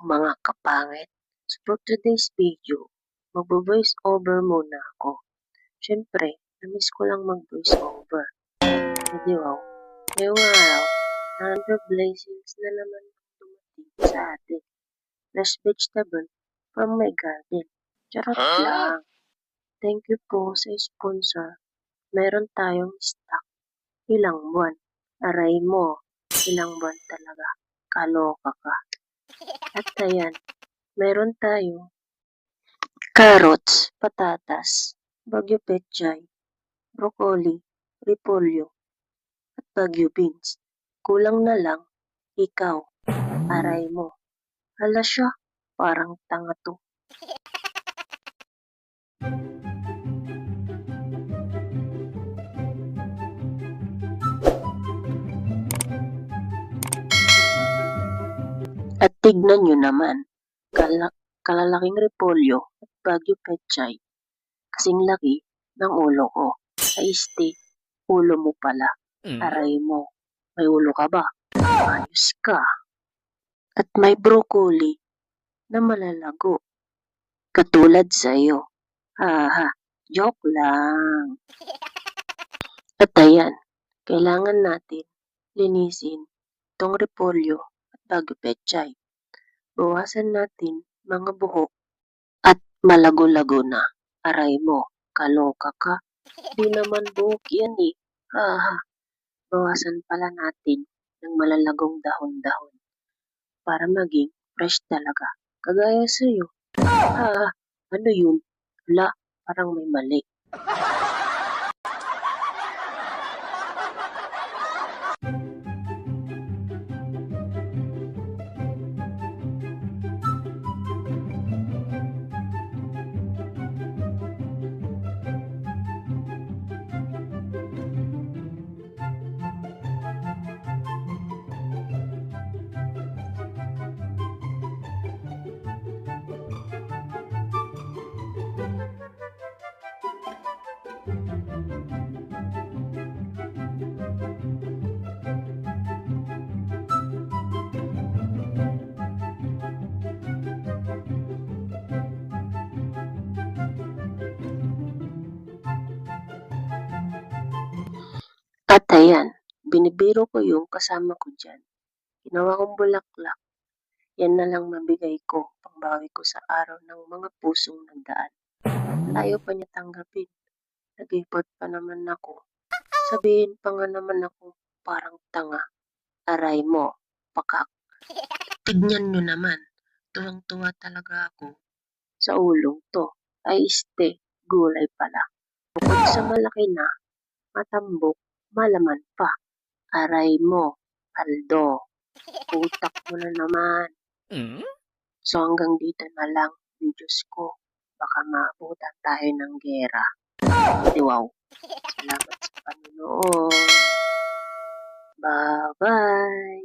Mga kapangit. So for today's video, magvo-voice over muna ako. Siyempre, namiss ko lang mag-voice over. Hindi wow. Ngayong araw, another blessings na naman dumating sa atin. Fresh vegetable from my garden. Charot lang. Thank you po sa sponsor. Meron tayong stock. Ilang buwan. Aray mo. Ilang buwan talaga. Kaloka ka. At ayan, meron tayong carrots, patatas, bagyo pechay, broccoli, repolyo, at bagyo beans. Kulang na lang, ikaw, aray mo. Hala siya, parang tanga to. At tignan nyo naman, kalalaking repolyo at bagyo pechay. Kasing laki ng ulo ko. Ay steak, ulo mo pala. Aray mo, may ulo ka ba? Ayos ka. At may broccoli na malalago. Katulad sa'yo. Haha, joke lang. At ayan, kailangan natin linisin itong repolyo at bagyo pechay. Bawasan natin mga buhok at malago-lago na. Aray mo, kaloka ka. Di naman buhok yan eh. Haha, bawasan pala natin ng malalagong dahon-dahon para maging fresh talaga. Kagaya sa'yo. Haha, ano yun? Wala, parang may mali. At ayan, binibiro ko yung kasama ko dyan. Ginawa kong bulaklak. Yan na lang mabigay ko, pangbawi ko sa araw ng mga pusong nagdaan. Layo pa niya tanggapin. Nag-effort pa naman ako. Sabihin pa nga naman ako, parang tanga. Aray mo, pakak. Tignan nyo naman, tuwang-tuwa talaga ako sa ulong to. Ay gulay pala. Bukod sa malaki na, matambok, malaman pa. Aray mo, Aldo. Utak mo na naman. So hanggang dito na lang videos ko. Baka maabutan tayo ng gera. Wow. Salamat sa panonood. Bye-bye.